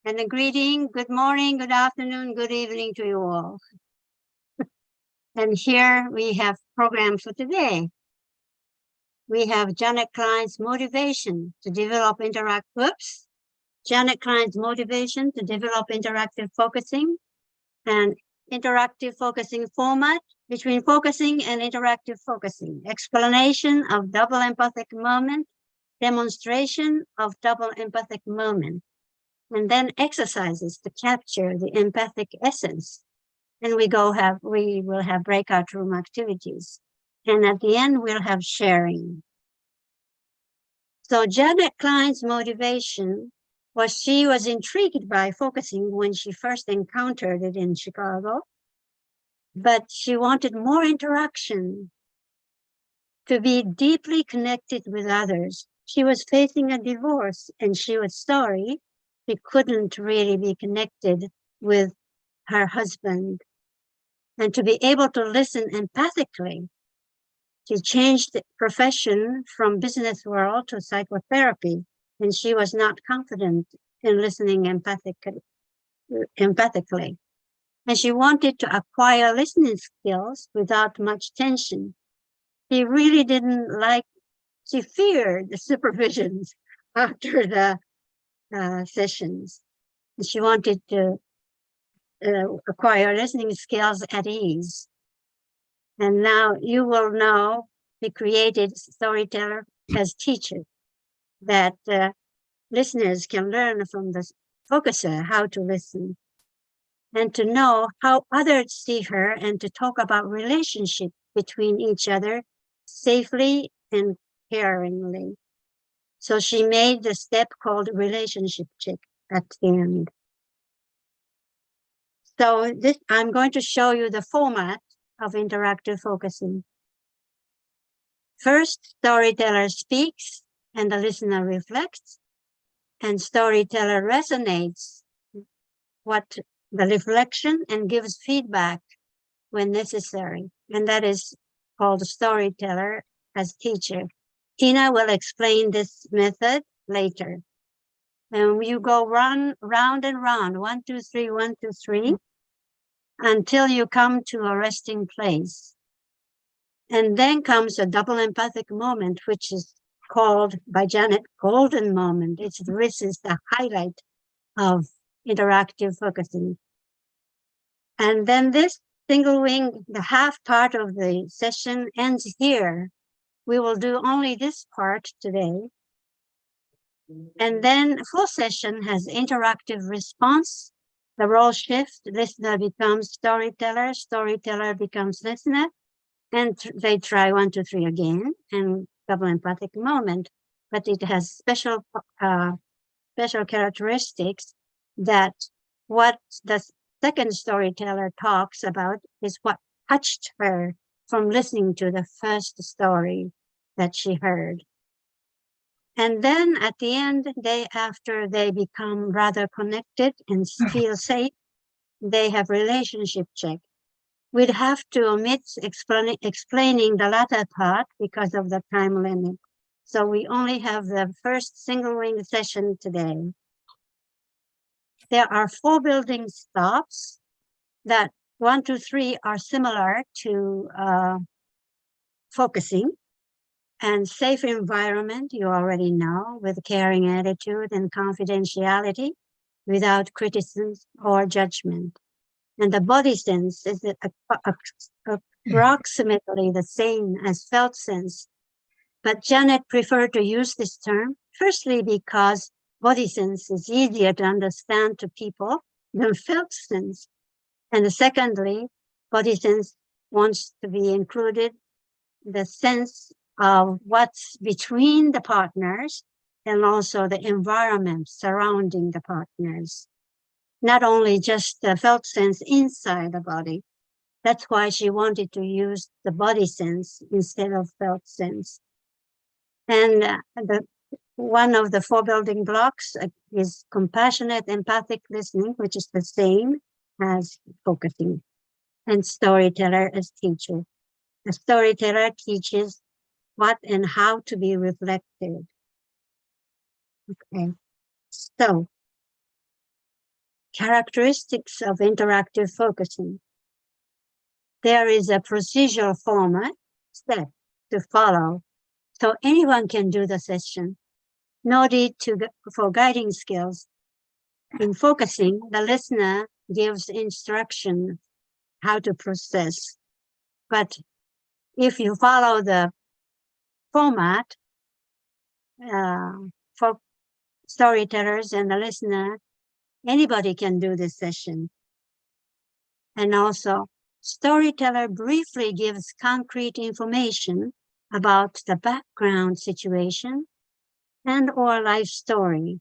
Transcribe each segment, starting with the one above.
And a greeting, good morning, good afternoon, good evening to you all. And here we have program for today. We have Janet Klein's motivation to develop Janet Klein's motivation to develop interactive focusing and interactive focusing format between focusing and interactive focusing, explanation of double empathic moment, demonstration of double empathic moment, and then exercises to capture the empathic essence. And we will have breakout room activities. And at the end, we'll have sharing. So Janet Klein's motivation was she was intrigued by focusing when she first encountered it in Chicago, but she wanted more interaction to be deeply connected with others. She was facing a divorce and she was sorry she couldn't really be connected with her husband. And to be able to listen empathically, she changed profession from business world to psychotherapy, and she was not confident in listening empathically. And she wanted to acquire listening skills without much tension. She really she feared the supervisions after the sessions. She wanted to acquire listening skills at ease. And now you will know the created storyteller as teacher, that listeners can learn from the focuser how to listen and to know how others see her and to talk about relationship between each other safely and caringly. So she made the step called relationship check at the end. So I'm going to show you the format of interactive focusing. First, storyteller speaks and the listener reflects, and storyteller resonates what the reflection and gives feedback when necessary. And that is called storyteller as teacher. Tina will explain this method later. And you go round and round, 1, 2, 3, 1, 2, 3, until you come to a resting place. And then comes a double empathic moment, which is called by Janet golden moment. This is the highlight of interactive focusing. And then this single wing, the half part of the session ends here. We will do only this part today. And then full session has interactive response, the role shift, listener becomes storyteller, storyteller becomes listener, and they try 1, 2, 3 again, and double empathic moment. But it has special characteristics that what the second storyteller talks about is what touched her from listening to the first story that she heard. And then at the end, after they become rather connected and feel safe, they have relationship check. We'd have to omit explaining the latter part because of the time limit. So we only have the first single wing session today. There are 4 building stops that 1, 2, 3 are similar to focusing. And safe environment, you already know, with caring attitude and confidentiality, without criticism or judgment. And the body sense is approximately the same as felt sense. But Janet preferred to use this term, firstly because body sense is easier to understand to people than felt sense. And secondly, body sense wants to be included the sense of what's between the partners and also the environment surrounding the partners. Not only just the felt sense inside the body. That's why she wanted to use the body sense instead of felt sense. And one of the 4 building blocks is compassionate empathic listening, which is the same as focusing, and storyteller as teacher. The storyteller teaches what and how to be reflected. Okay, so characteristics of interactive focusing. There is a procedural format step to follow, so anyone can do the session. No need for guiding skills. In focusing, the listener gives instruction how to process. But if you follow the format for storytellers and the listener, anybody can do this session. And also, storyteller briefly gives concrete information about the background situation and or life story.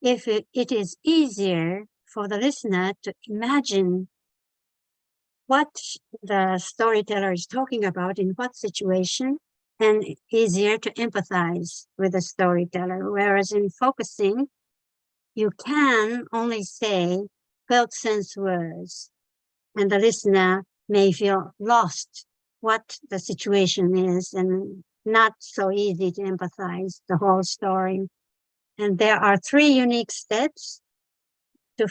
If it is easier for the listener to imagine what the storyteller is talking about in what situation, and easier to empathize with the storyteller. Whereas in focusing, you can only say felt sense words, and the listener may feel lost what the situation is and not so easy to empathize the whole story. And there are 3 unique steps to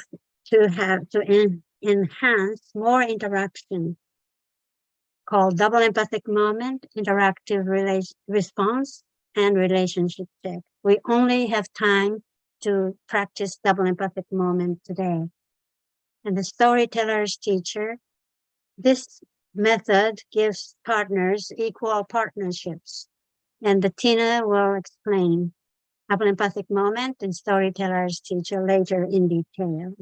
enhance more interaction, called double empathic moment, interactive response, and relationship check. We only have time to practice double empathic moment today. And the storyteller's teacher, this method gives partners equal partnerships. And the Tine will explain double empathic moment and storyteller's teacher later in detail.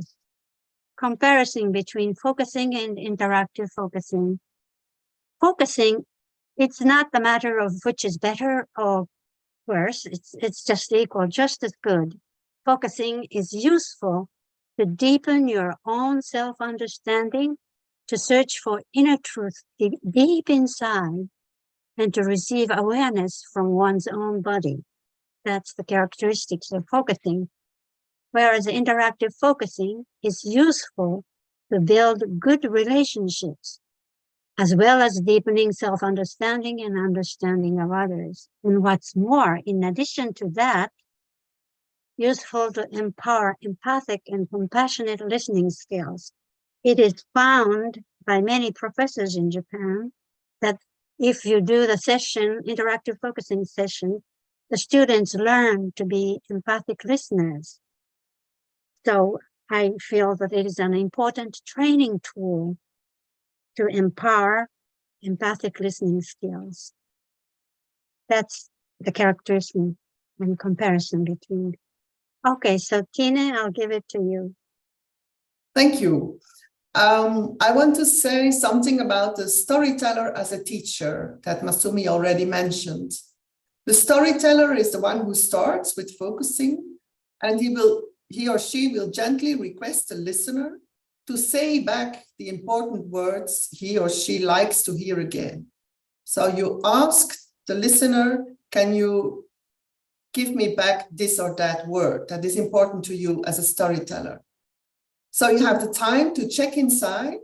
Comparison between focusing and interactive focusing. Focusing, it's not the matter of which is better or worse. It's just equal, just as good. Focusing is useful to deepen your own self-understanding, to search for inner truth deep inside, and to receive awareness from one's own body. That's the characteristics of focusing. Whereas interactive focusing is useful to build good relationships, as well as deepening self-understanding and understanding of others. And what's more, in addition to that, useful to empower empathic and compassionate listening skills. It is found by many professors in Japan that if you do the session, interactive focusing session, the students learn to be empathic listeners. So I feel that it is an important training tool to empower empathic listening skills. That's the characteristic and comparison between. Okay, so Tine, I'll give it to you. Thank you. I want to say something about the storyteller as a teacher that Masumi already mentioned. The storyteller is the one who starts with focusing, and he or she will gently request the listener to say back the important words he or she likes to hear again. So you ask the listener, can you give me back this or that word that is important to you as a storyteller? So you have the time to check inside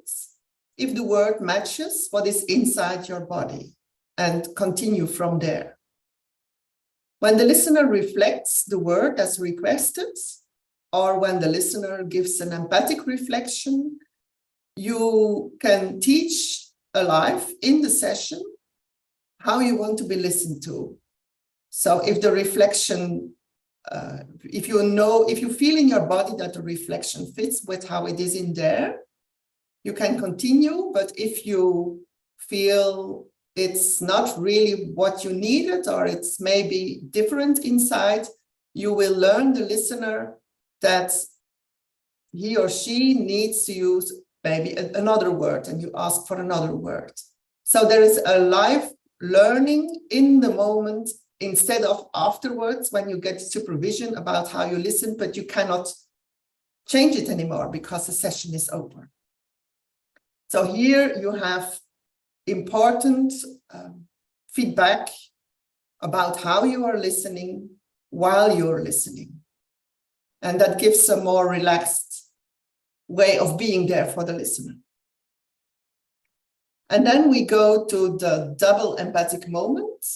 if the word matches what is inside your body and continue from there. When the listener reflects the word as requested, or when the listener gives an empathic reflection, you can teach alive in the session how you want to be listened to. So if the reflection, if you feel in your body that the reflection fits with how it is in there, you can continue. But if you feel it's not really what you needed, or it's maybe different inside, you will learn the listener that he or she needs to use maybe another word, and you ask for another word. So there is a live learning in the moment instead of afterwards when you get supervision about how you listen, but you cannot change it anymore because the session is over. So here you have important feedback about how you are listening while you're listening. And that gives a more relaxed way of being there for the listener. And then we go to the double empathic moment.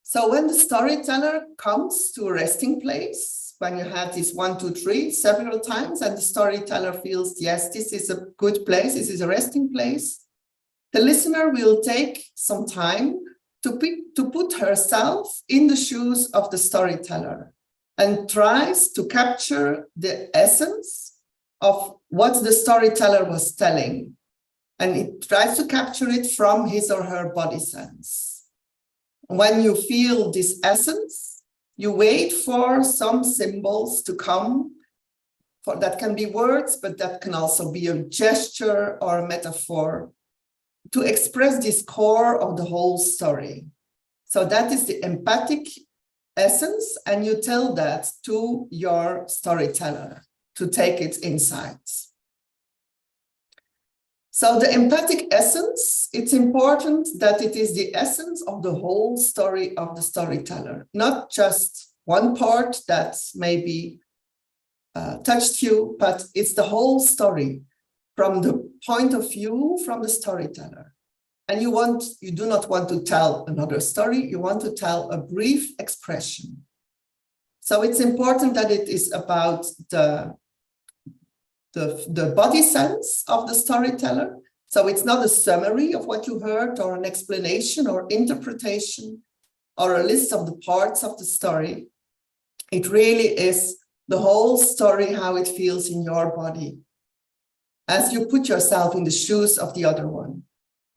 So when the storyteller comes to a resting place, when you had this 1, 2, 3 several times, and the storyteller feels, yes, this is a good place, this is a resting place, the listener will take some time to put herself in the shoes of the storyteller and tries to capture the essence of what the storyteller was telling. And it tries to capture it from his or her body sense. When you feel this essence, you wait for some symbols to come. That can be words, but that can also be a gesture or a metaphor to express this core of the whole story. So that is the empathic essence, and you tell that to your storyteller to take its insights. So the empathic essence, it's important that it is the essence of the whole story of the storyteller, not just one part that maybe touched you, but it's the whole story from the point of view from the storyteller. And you do not want to tell another story, you want to tell a brief expression. So it's important that it is about the body sense of the storyteller. So it's not a summary of what you heard or an explanation or interpretation or a list of the parts of the story. It really is the whole story, how it feels in your body as you put yourself in the shoes of the other one.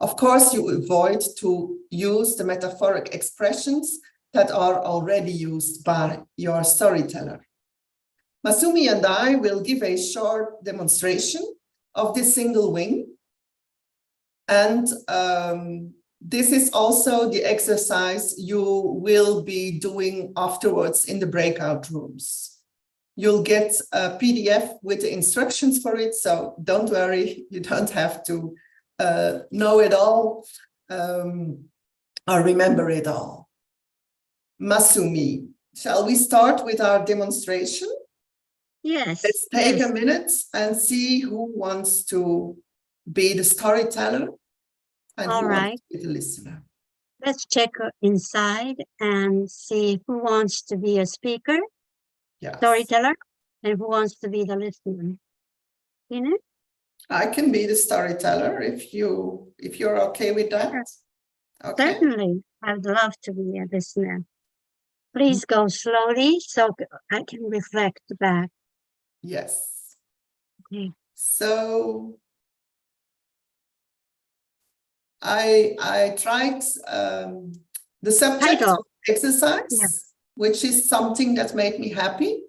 Of course, you avoid to use the metaphoric expressions that are already used by your storyteller. Masumi and I will give a short demonstration of this single wing. And this is also the exercise you will be doing afterwards in the breakout rooms. You'll get a PDF with the instructions for it, so don't worry, you don't have to know it all or remember it all. Masumi, shall we start with our demonstration? Yes. Let's take a minute and see who wants to be the storyteller and who wants to be the listener. Let's check inside and see who wants to be a speaker, storyteller, and who wants to be the listener. Tine? I can be the storyteller if you're okay with that. Sure. Okay. Certainly, I'd love to be a listener. Please go slowly so I can reflect back. Yes. Okay. So I tried the subject of exercise, which is something that made me happy.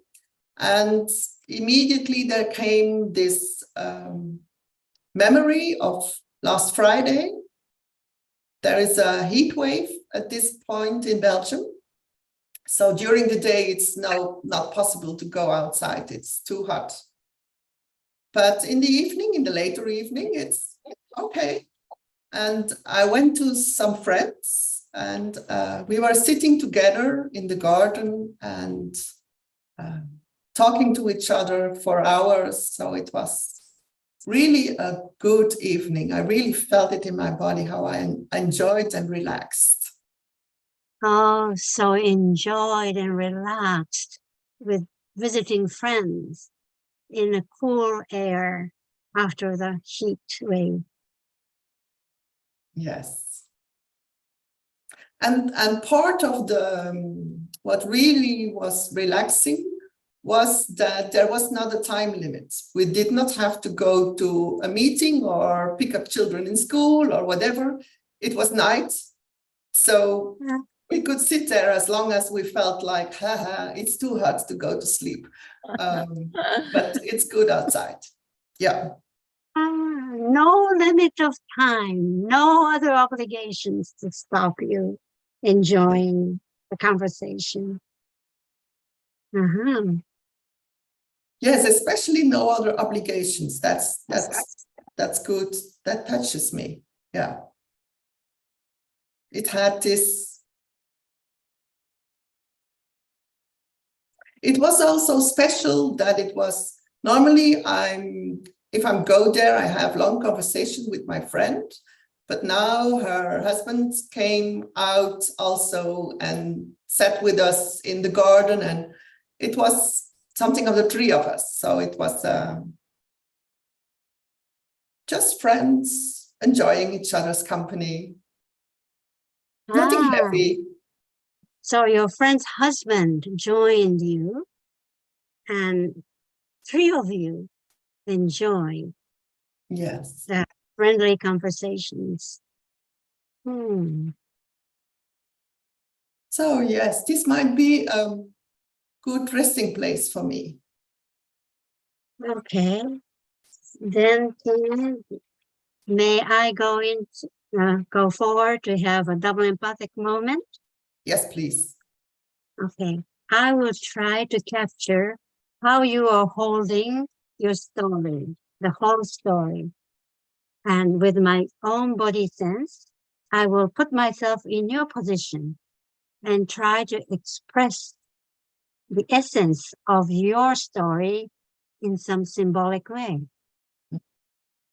And immediately there came this memory of last Friday. There is a heat wave at this point in Belgium. So during the day, it's not possible to go outside. It's too hot. But in the evening, in the later evening, it's okay. And I went to some friends and we were sitting together in the garden and talking to each other for hours. So it was really a good evening. I really felt it in my body, how I enjoyed and relaxed. Oh, so enjoyed and relaxed with visiting friends in a cool air after the heat wave. Yes. And part of what really was relaxing was that there was not a time limit. We did not have to go to a meeting or pick up children in school or whatever. It was night. So we could sit there as long as we felt like, it's too hot to go to sleep. But it's good outside. Yeah. No limit of time, no other obligations to stop you enjoying the conversation. Yes, especially no other obligations. That's good. That touches me. Yeah. It had this. It was also special that it was normally if I go there, I have long conversation with my friend, but now her husband came out also and sat with us in the garden, and it was something of the three of us. So it was just friends enjoying each other's company. Nothing heavy. So your friend's husband joined you, and three of you enjoy Yes. the friendly conversations. So yes, this might be a good resting place for me. Okay. Then may I go forward to have a double empathic moment? Yes, please. Okay. I will try to capture how you are holding your story, the whole story. And with my own body sense, I will put myself in your position and try to express the essence of your story in some symbolic way.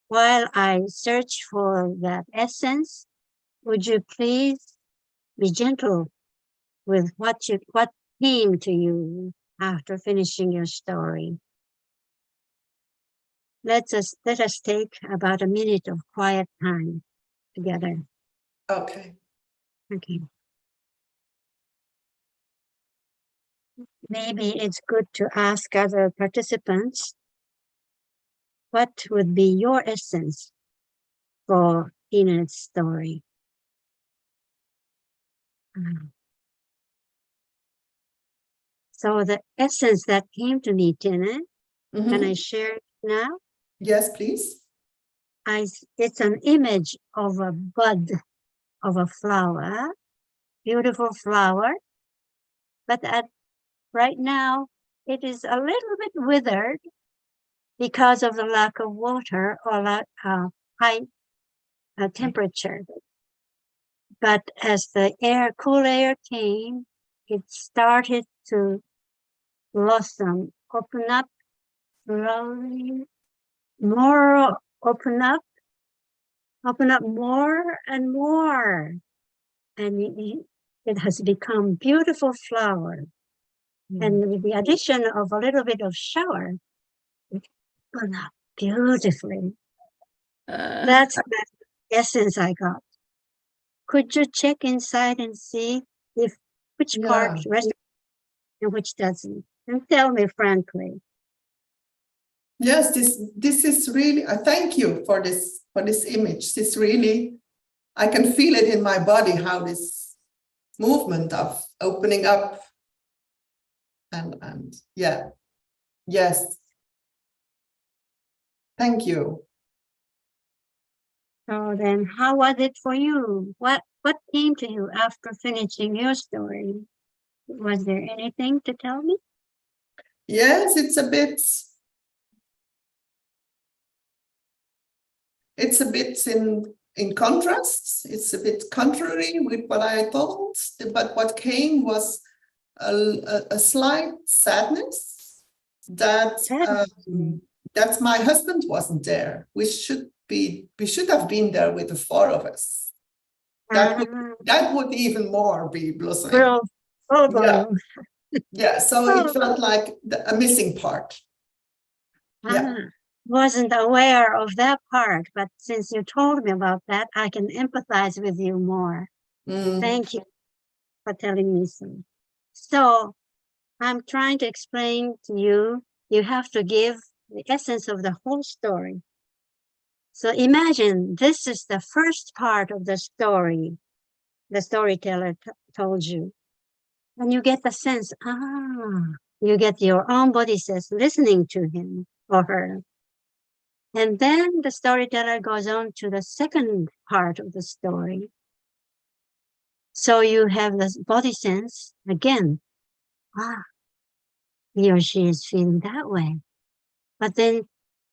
While I search for that essence, would you please be gentle with what came to you after finishing your story? Let us take about a minute of quiet time together. Okay. Okay. Maybe it's good to ask other participants, what would be your essence for Tine's story? So the essence that came to me, Tine, can I share it now? Yes, please. It's an image of a bud of a flower, beautiful flower, but right now it is a little bit withered because of the lack of water or high temperature. But as the cool air came, it started to blossom, open up slowly, more, open up more and more. And it has become beautiful flower. And with the addition of a little bit of shower, it opened up beautifully. That's the essence I got. Could you check inside and see if which part resonates and which doesn't? And tell me frankly. Yes, this is really. Thank you for this image. This really, I can feel it in my body, how this movement of opening up and yeah, yes. Thank you. So then, how was it for you? What came to you after finishing your story? Was there anything to tell me? Yes, it's a bit in contrast. It's a bit contrary with what I thought, but what came was a slight sadness that that my husband wasn't there. We should have been there with the four of us. That would even more be blossoming. Yeah. So it felt like a missing part. Wasn't aware of that part, but since you told me about that, I can empathize with you more. Thank you for telling me so. So I'm trying to explain to you, you have to give the essence of the whole story. So imagine this is the first part of the story the storyteller told you. And you get the sense, you get your own body sense listening to him or her. And then the storyteller goes on to the second part of the story. So you have this body sense again. He or she is feeling that way. But then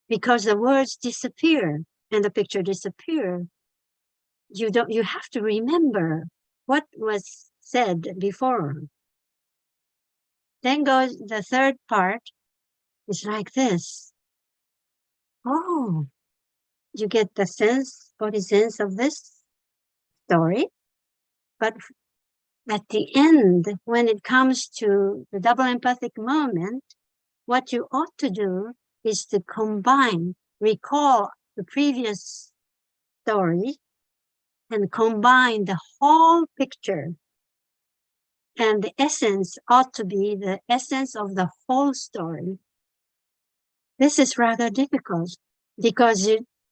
because the words disappear and the picture disappears, you have to remember what was said before. Then goes the third part. It's like this. You get the sense, body sense of this story, but at the end, when it comes to the double empathic moment, what you ought to do is to recall the previous story and combine the whole picture. And the essence ought to be the essence of the whole story. This is rather difficult because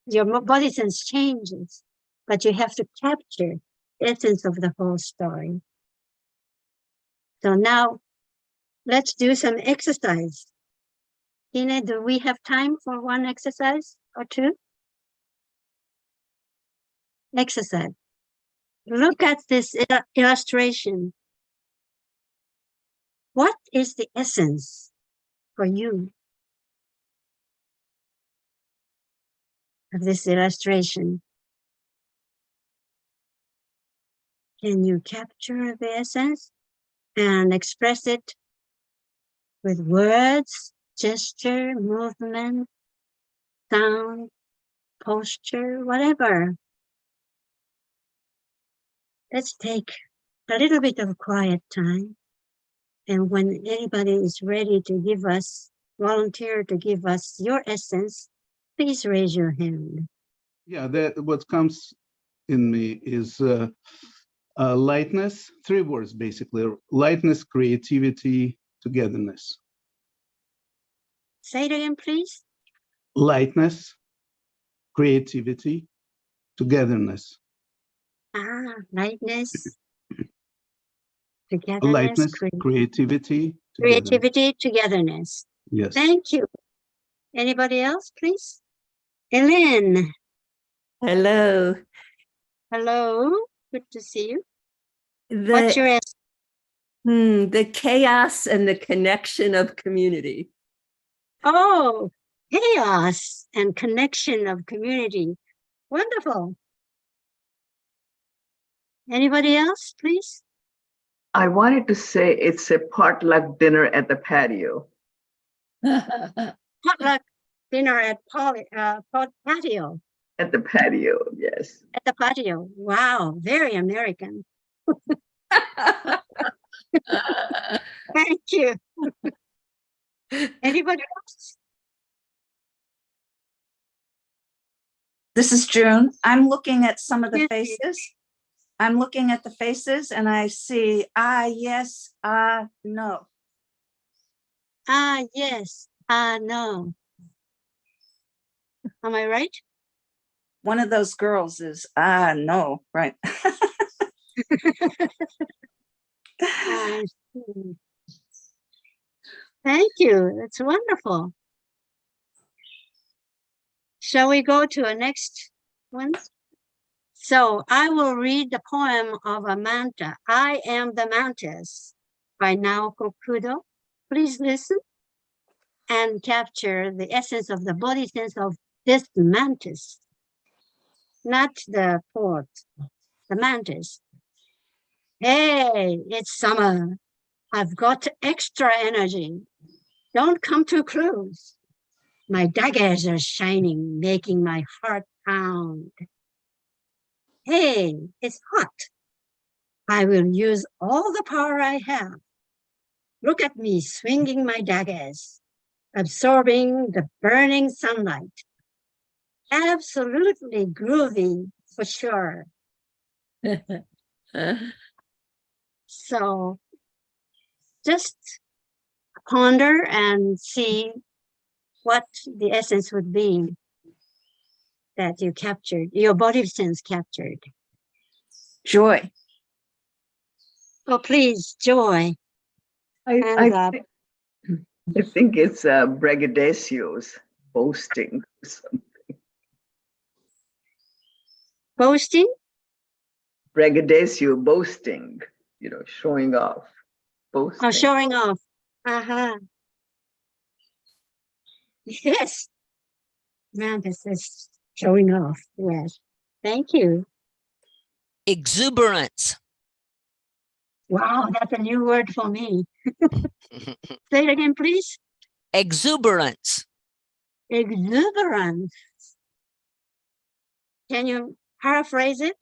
your body sense changes, but you have to capture the essence of the whole story. So now let's do some exercise. Tine, do we have time for one exercise or two? Exercise. Look at this illustration. What is the essence for you of this illustration? Can you capture the essence and express it with words, gesture, movement, sound, posture, whatever? Let's take a little bit of quiet time. And when anybody is ready to volunteer to give us your essence, please raise your hand. Yeah, what comes in me is lightness, 3 words basically: lightness, creativity, togetherness. Say it again, please. Lightness, creativity, togetherness. Lightness, togetherness, Lightness, creativity, togetherness. Yes. Thank you. Anybody else, please? Ellen. Hello. Hello. Good to see you. What's your essence? The chaos and the connection of community. Oh, chaos and connection of community. Wonderful. Anybody else, please? I wanted to say it's a potluck dinner at the patio. Potluck dinner at patio. At the patio, yes. At the patio. Wow, very American. Thank you. Anybody else? This is June. I'm looking at some of the Yes. faces. I'm looking at the faces and I see, yes, no. Yes, no. Am I right? One of those girls is, no, right. I see. Thank you. That's wonderful. Shall we go to a next one? So I will read the poem of a manta. I Am the Mantis by Naoko Kudo. Please listen and capture the essence of the body sense of this mantis, not the poet, the mantis. Hey, it's summer. I've got extra energy. Don't come too close. My daggers are shining, making my heart pound. Hey, it's hot. I will use all the power I have. Look at me swinging my daggers, absorbing the burning sunlight. Absolutely groovy for sure. So just ponder and see what the essence would be that you captured, your body sense captured. Joy. Oh, please, joy. I think it's braggadocios, boasting or something. Boasting? Braggadocio, boasting, showing off. Boasting. Oh, showing off. Uh-huh. Yes. Mantis is showing off. Yes. Thank you. Exuberance. Wow, that's a new word for me. Say it again, please. Exuberance. Exuberance. Can you paraphrase it?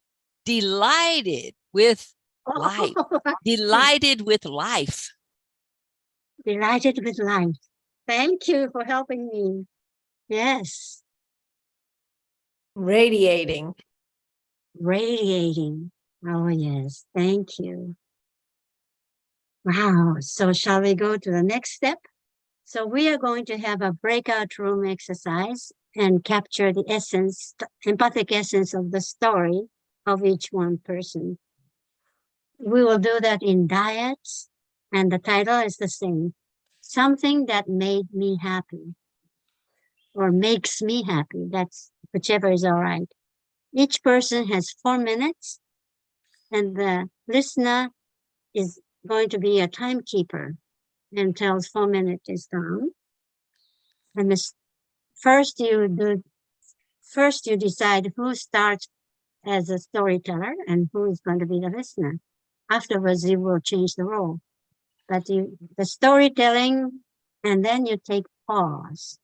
Delighted with life, delighted with life. Delighted with life. Thank you for helping me. Yes, Radiating. radiating. Oh, yes. Thank you. Wow. So shall we go to the next step? So we are going to have a breakout room exercise and capture the essence, empathic essence of the story of each one person. We will do that in diets, and the title is the same. Something that made me happy or makes me happy. That's whichever is all right. Each person has 4 minutes, and the listener is going to be a timekeeper until 4 minutes is done. And this, first you decide who starts as a storyteller and who is going to be the listener. Afterwards, you will change the role. But the storytelling, and then you take pause.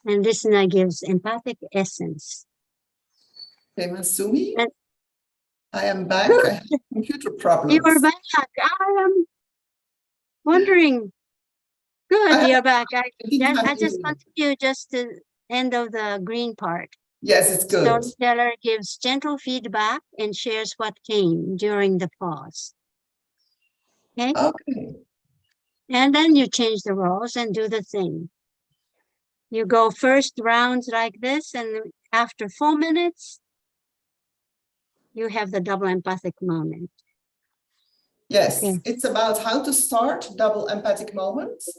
And listener gives empathic essence. Okay, Masumi, And- I am back. I have computer problems. You are back. I am wondering. Good, you're back. didn't have I just any- continue just to end of the green part. Yes, it's good. Storyteller gives gentle feedback and shares what came during the pause. Okay, Okay. and then you change the roles and do the thing. You go first rounds like this, and after 4 minutes, you have the double empathic moment. Yes, Okay. it's about how to start double empathic moments.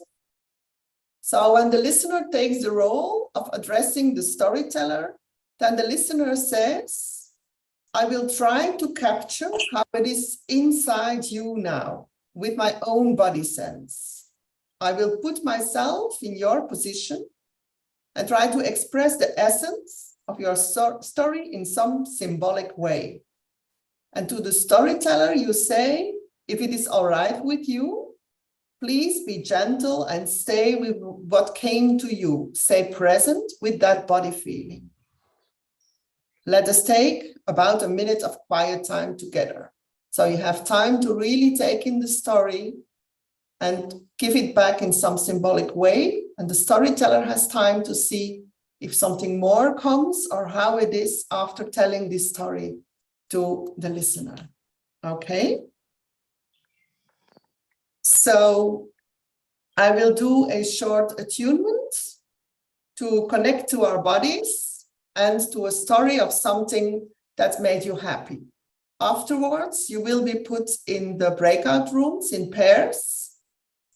So when the listener takes the role of addressing the storyteller, then the listener says, I will try to capture how it is inside you now with my own body sense. I will put myself in your position and try to express the essence of your story in some symbolic way. And to the storyteller, you say, if it is all right with you, please be gentle and stay with what came to you. Stay present with that body feeling. Let us take about a minute of quiet time together. So you have time to really take in the story and give it back in some symbolic way. And the storyteller has time to see if something more comes or how it is after telling this story to the listener. Okay? So I will do a short attunement to connect to our bodies and to a story of something that made you happy. Afterwards, you will be put in the breakout rooms in pairs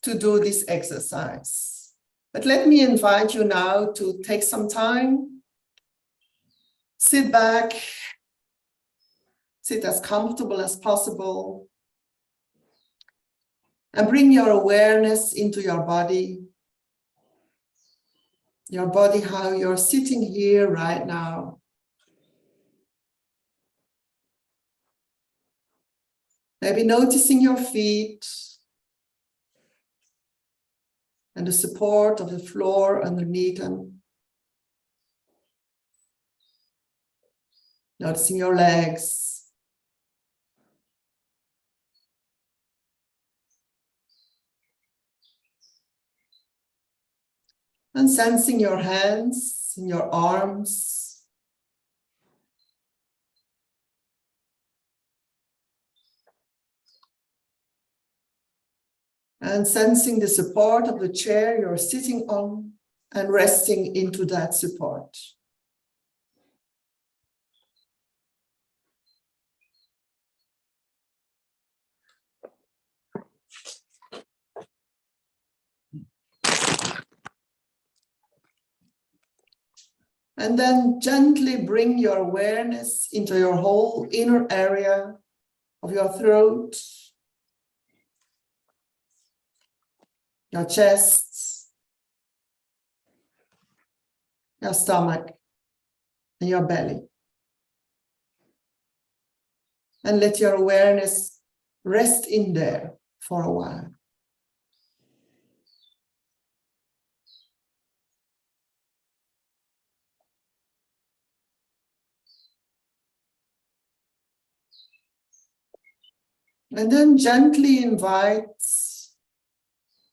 to do this exercise. But let me invite you now to take some time, sit back, sit as comfortable as possible, and bring your awareness into your body, how you're sitting here right now. Maybe noticing your feet and the support of the floor underneath them. Noticing your legs. And sensing your hands and your arms. And sensing the support of the chair you're sitting on and resting into that support. And then gently bring your awareness into your whole inner area of your throat, your chest, your stomach, and your belly. And let your awareness rest in there for a while. And then gently invite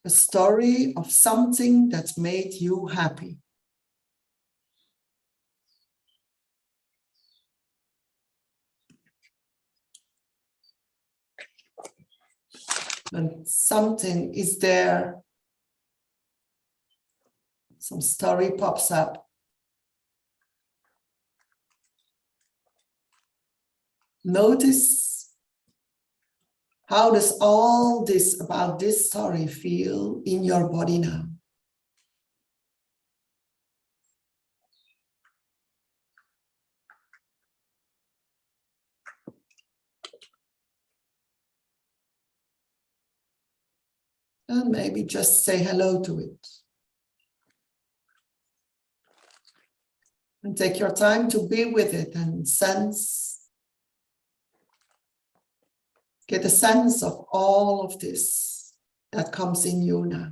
a story of something that made you happy. And something is there. Some story pops up. Notice, how does all this about this story feel in your body now? And maybe just say hello to it. And take your time to be with it and get a sense of all of this that comes in you now.